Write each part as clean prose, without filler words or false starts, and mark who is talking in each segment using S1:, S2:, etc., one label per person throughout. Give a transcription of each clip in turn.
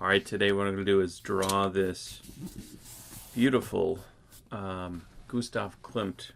S1: All right, today what I'm going to do is draw this beautiful Gustav Klimt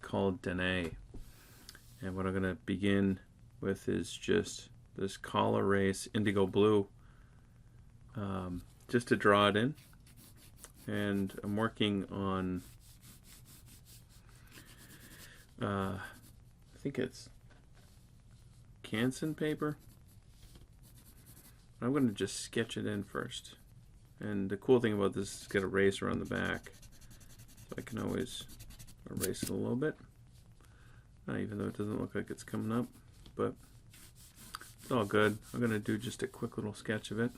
S1: called Danae. And what I'm going to begin with is just this collar race indigo blue, just to draw it in. And I'm working on, I think it's Canson paper. I'm going to just sketch it in first. And the cool thing about this is it's got a eraser on the back. So I can always erase it a little bit. Even though it doesn't look like it's coming up. But it's all good. I'm going to do just a quick little sketch of it.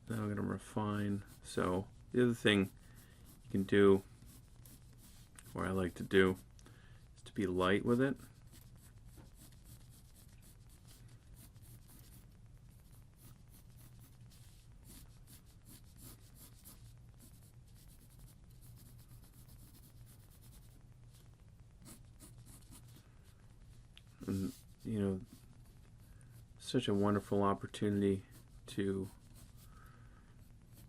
S1: Then I'm going to refine. So the other thing you can do, or I like to do, is to be light with it. And, you know, such a wonderful opportunity to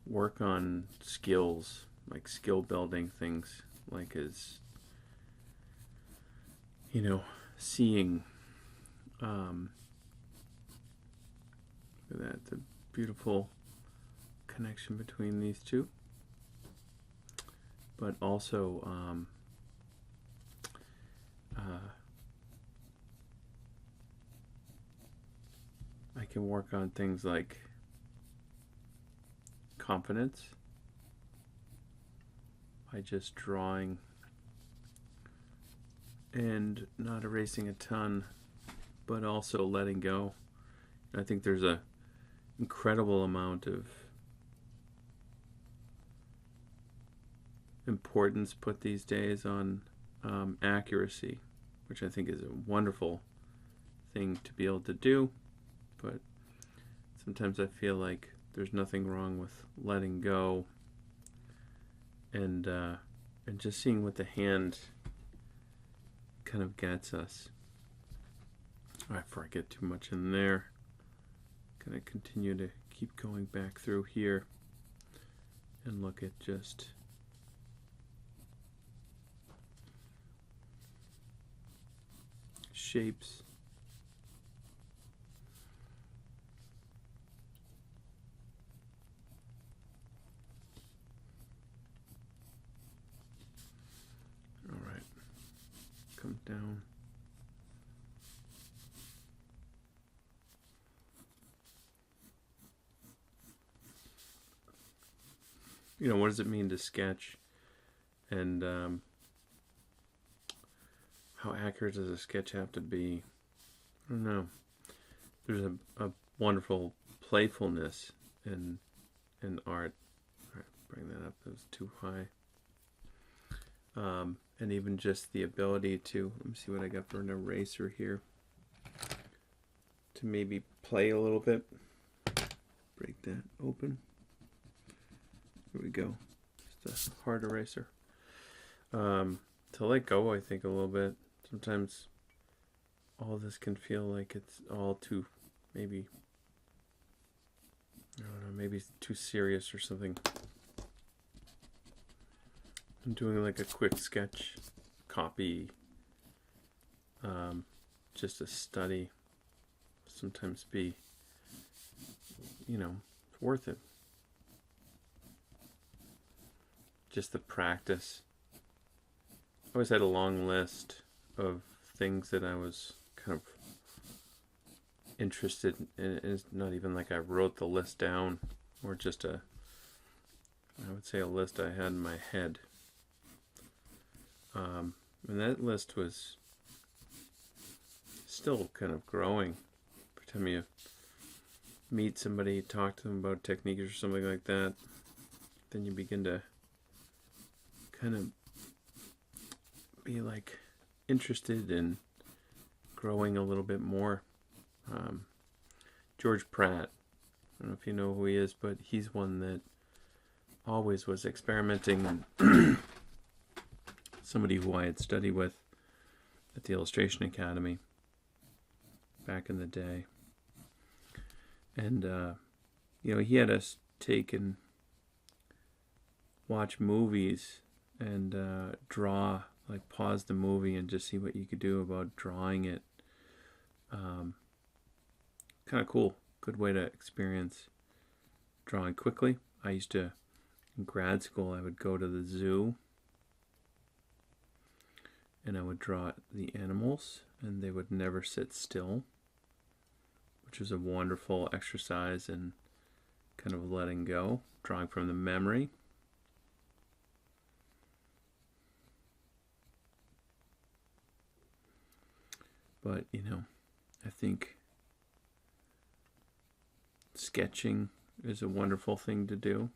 S1: work on skills, like skill building things, like as, you know, seeing, look at that, the beautiful connection between these two, but also, I can work on things like confidence by just drawing and not erasing a ton, but also letting go. I think there's a incredible amount of importance put these days on accuracy, which I think is a wonderful thing to be able to do. But sometimes I feel like there's nothing wrong with letting go and just seeing what the hand kind of gets us. All right, before I get too much in there, I'm going to continue to keep going back through here and look at just shapes. Come down. You know, what does it mean to sketch? And how accurate does a sketch have to be? I don't know. There's a wonderful playfulness in art. All right, bring that up. That was too high. And even just the ability to, let me see what I got for an eraser here, to maybe play a little bit. Break that open. Here we go. Just a hard eraser. To let go, I think, a little bit. Sometimes all this can feel like it's all too, maybe, I don't know, maybe too serious or something. I'm doing like a quick sketch copy, just a study. Sometimes be, you know, it's worth it. Just the practice. I always had a long list of things that I was kind of interested in. It's not even like I wrote the list down, or just I would say a list I had in my head. And that list was still kind of growing. Every time you meet somebody, talk to them about techniques or something like that, then you begin to kind of be like interested in growing a little bit more. George Pratt, I don't know if you know who he is, but he's one that always was experimenting. Somebody who I had studied with at the Illustration Academy back in the day. And, he had us take and watch movies and draw, like pause the movie and just see what you could do about drawing it. Kind of cool. Good way to experience drawing quickly. I used to, in grad school, I would go to the zoo and I would draw the animals and they would never sit still, which was a wonderful exercise in kind of letting go, drawing from the memory. But, I think sketching is a wonderful thing to do.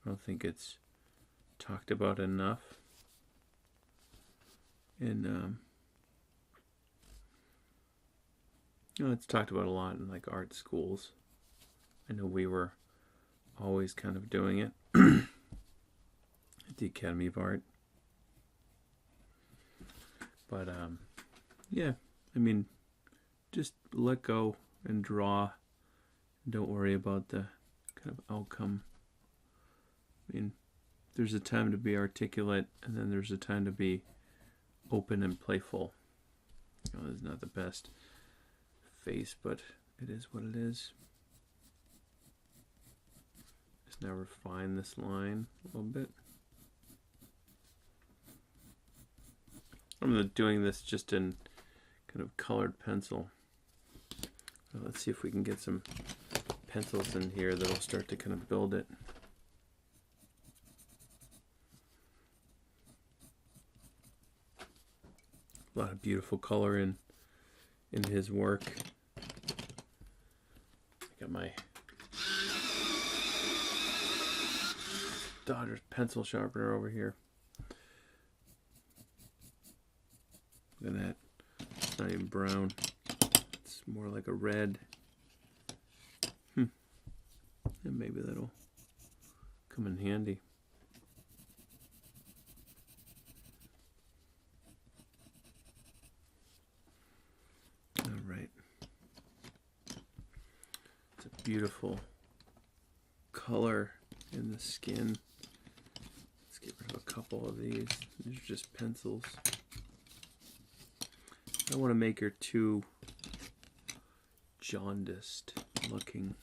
S1: I don't think it's talked about enough. And, it's talked about a lot in like art schools. I know we were always kind of doing it at the Academy of Art. But, yeah, I mean, just let go and draw. Don't worry about the kind of outcome. I mean, there's a time to be articulate, and then there's a time to be open and playful. It's not the best face, but it is what it is. Just now refine this line a little bit. I'm doing this just in kind of colored pencil. So let's see if we can get some pencils in here that'll start to kind of build it. A lot of beautiful color in his work. I got my daughter's pencil sharpener over here. Look at that. It's not even brown. It's more like a red. And maybe that'll come in handy. All right. It's a beautiful color in the skin. Let's get rid of a couple of these. These are just pencils. I don't want to make her too jaundiced looking.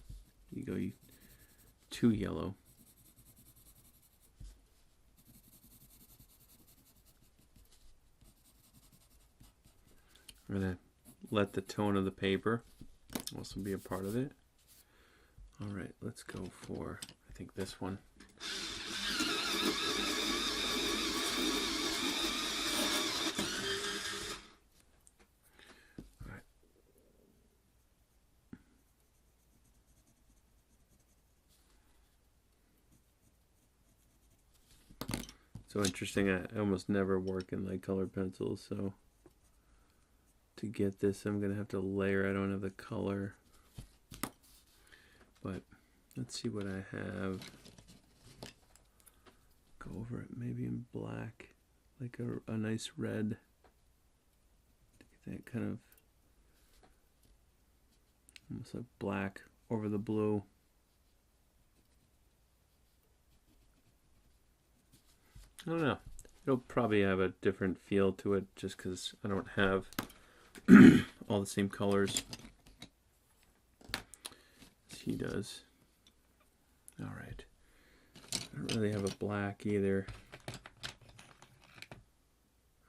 S1: Too yellow. I'm going to let the tone of the paper also be a part of it. All right, let's go for, I think, this one. All right. So interesting. I almost never work in like colored pencils, so to get this I'm gonna have to layer. I don't have the color, but let's see what I have. Go over it maybe in black, like a nice red, to get that kind of almost like black over the blue. I don't know. It'll probably have a different feel to it just because I don't have all the same colors as he does. All right. I don't really have a black either.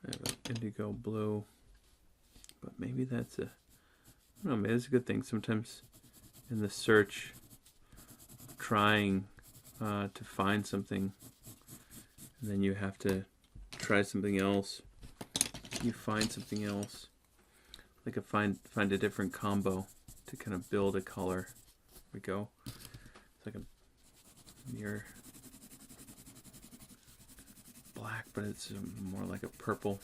S1: I have an indigo blue. But maybe that's a... I don't know, maybe it's a good thing. Sometimes in the search, trying to find something, and then you have to try something else. You find something else. Like find a different combo to kind of build a color. There we go. It's like a near black, but it's more like a purple.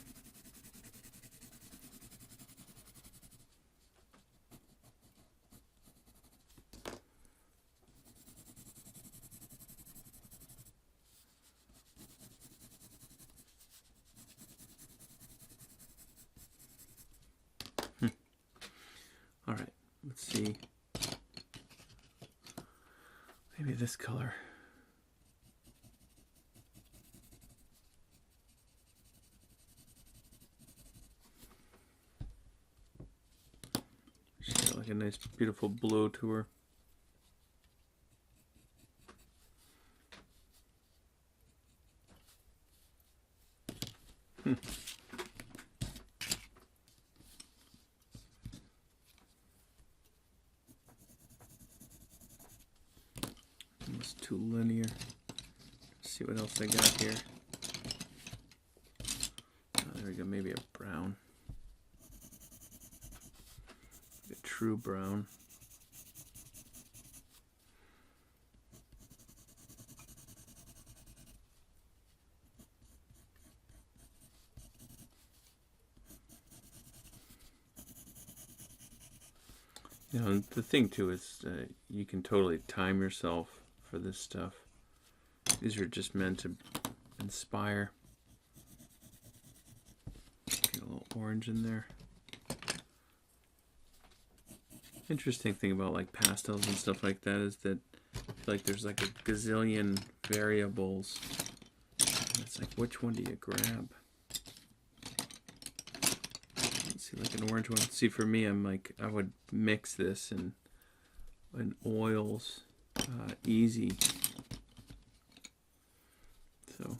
S1: All right, let's see. Maybe this color. She's got like a nice, beautiful blue to her. Almost too linear. Let's see what else I got here. Oh, there we go. Maybe a brown. A true brown. You know, the thing too is you can totally time yourself for this stuff. These are just meant to inspire. Get a little orange in there. Interesting thing about like pastels and stuff like that is that I feel like there's like a gazillion variables. And it's like, which one do you grab? See, like an orange one. See, for me, I'm like, I would mix this in oils, easy. So,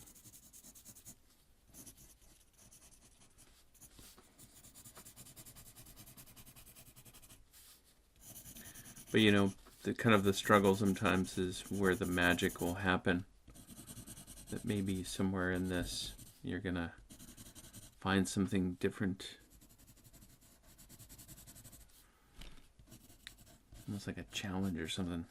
S1: but you know, the kind of the struggle sometimes is where the magic will happen. That maybe somewhere in this, you're gonna find something different. Almost like a challenge or something.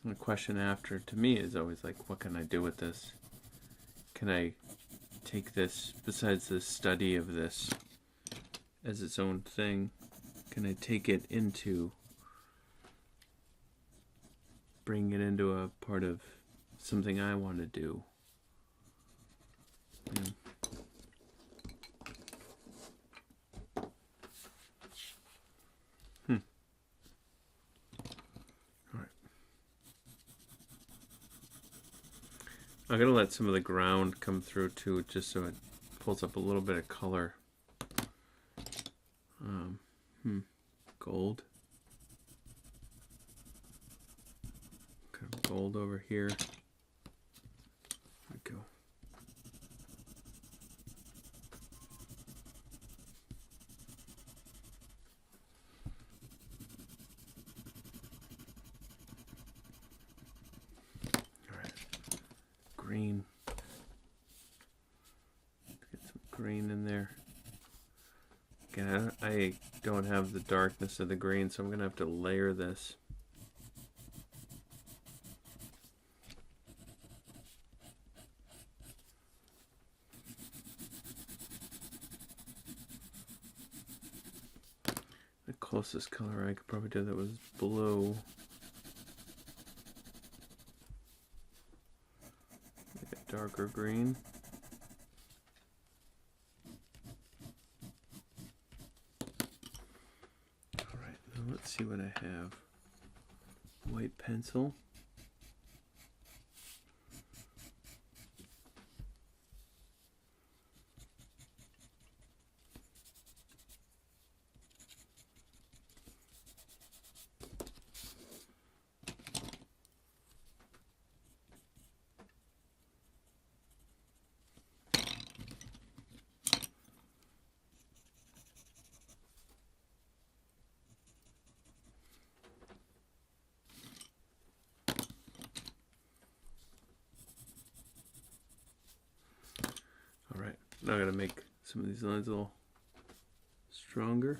S1: And the question after, to me, is always like, what can I do with this? Can I take this, besides the study of this as its own thing, can I take it into, bring it into a part of something I want to do? You know? I'm going to let some of the ground come through too, just so it pulls up a little bit of color. Gold. Kind of gold over here. There we go. Green. Let's get some green in there. Again, I don't have the darkness of the green, so I'm going to have to layer this. The closest color I could probably do that was blue. Darker green. All right, now let's see what I have. White pencil. Now I gotta make some of these lines a little stronger.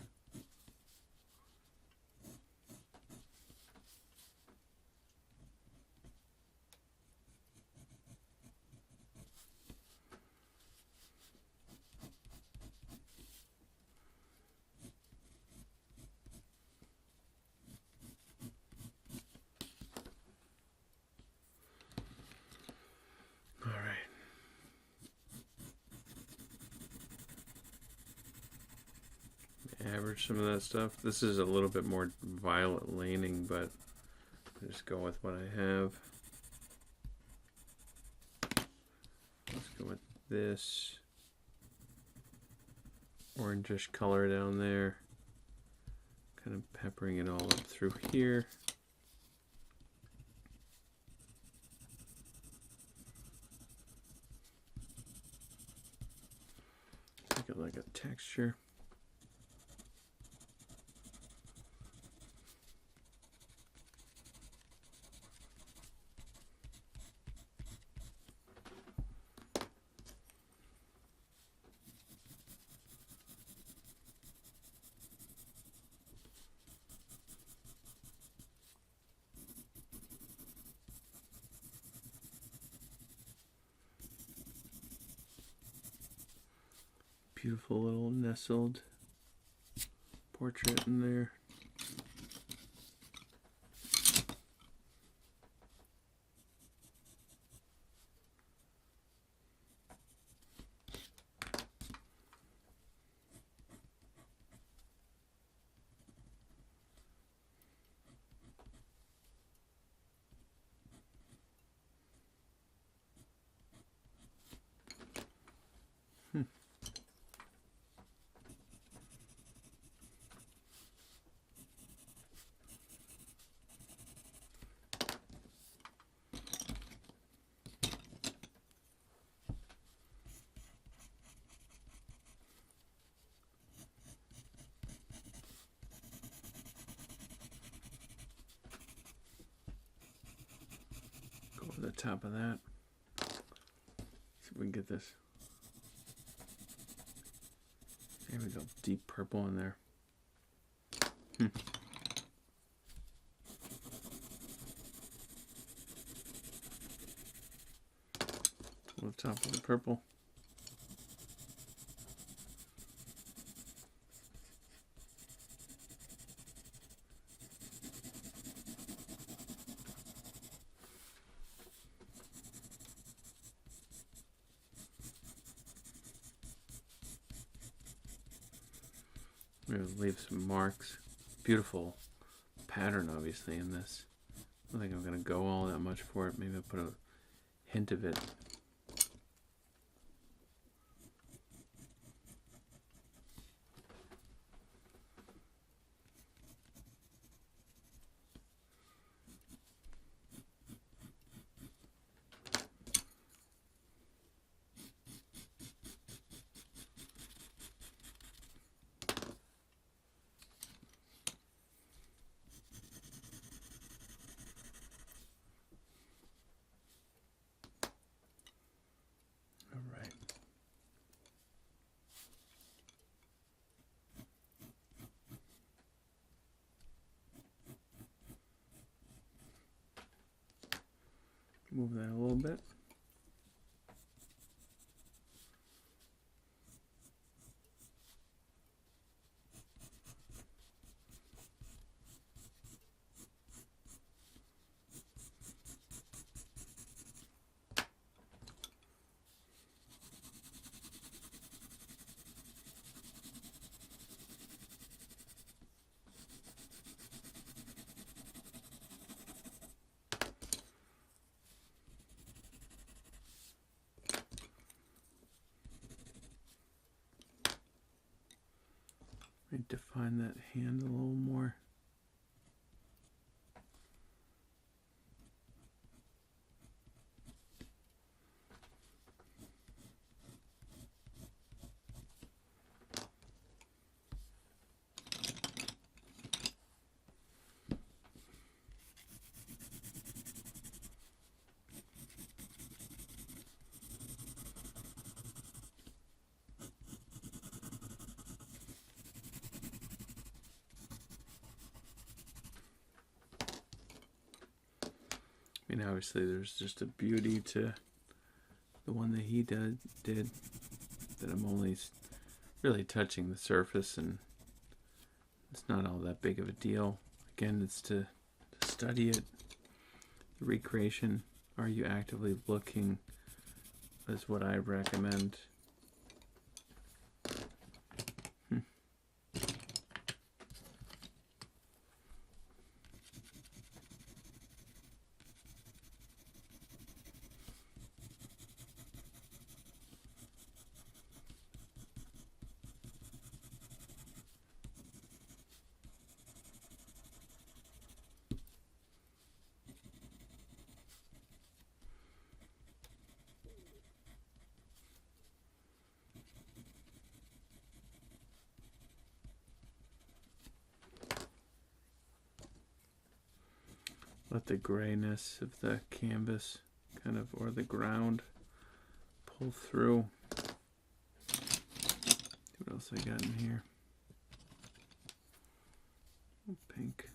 S1: average some of that stuff. This is a little bit more violet laning, but I'll just go with what I have. Let's go with this orangish color down there. Kind of peppering it all up through here. Make it like a texture. Beautiful little nestled portrait in there. The top of that. See if we can get this. There we go. Deep purple in there. On the top of the purple. We're going to leave some marks. Beautiful pattern, obviously, in this. I don't think I'm going to go all that much for it. Maybe I'll put a hint of it. Move that a little bit. Define that hand a little more. I mean, obviously there's just a beauty to the one that he did that I'm only really touching the surface, and it's not all that big of a deal. Again, it's to study it. The recreation, are you actively looking, is what I recommend. let the grayness of the canvas kind of, or the ground, pull through. What else I got in here? Pink.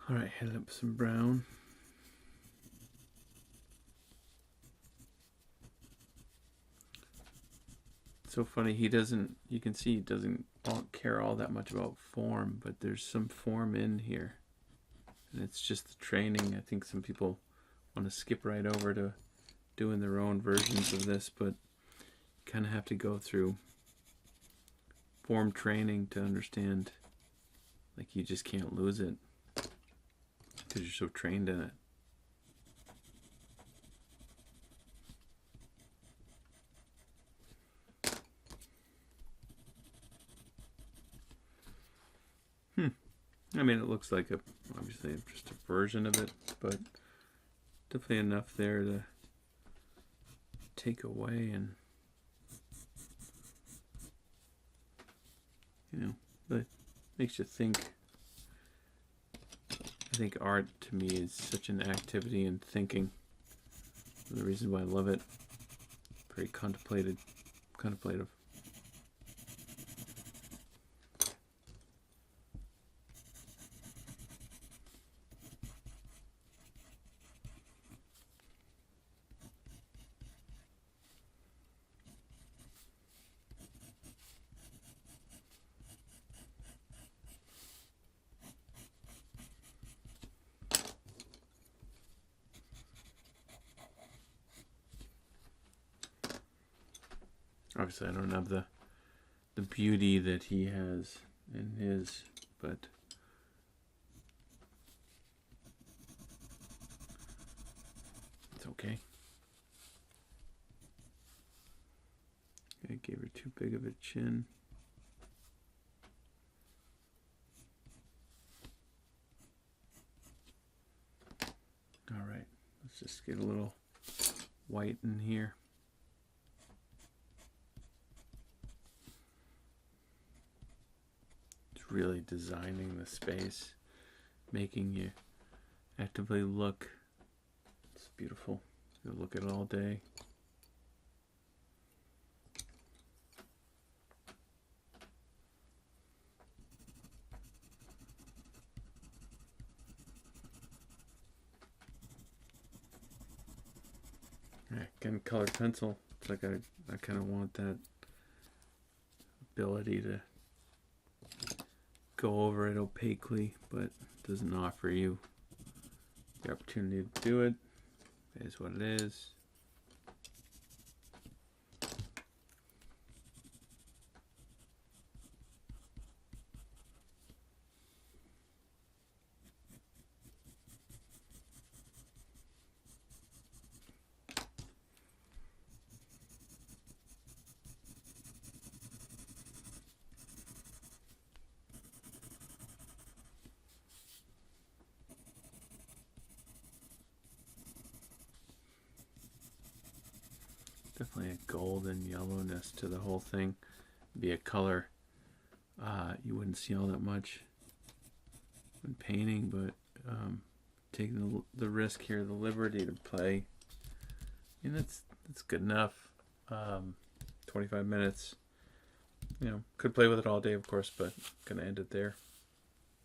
S1: All right, hit it up with some brown. So funny, he doesn't, you can see he doesn't care all that much about form, but there's some form in here. And it's just the training. I think some people want to skip right over to doing their own versions of this, but you kind of have to go through form training to understand, like, you just can't lose it because you're so trained in it. I mean, it looks like obviously just a version of it, but definitely enough there to take away and, but makes you think. I think art to me is such an activity in thinking. The reason why I love it. Very contemplative. Obviously, I don't have the beauty that he has in his, but it's okay. I gave her too big of a chin. All right, let's just get a little white in here. Really designing the space, making you actively look. It's beautiful. You'll look at it all day. Again, colored pencil. It's like I kind of want that ability to go over it opaquely, but it doesn't offer you the opportunity to do it. It is what it is. Definitely a golden yellowness to the whole thing. Be a color you wouldn't see all that much when painting, but taking the risk here, the liberty to play, and that's good enough. 25 minutes. Could play with it all day, of course, but gonna end it there.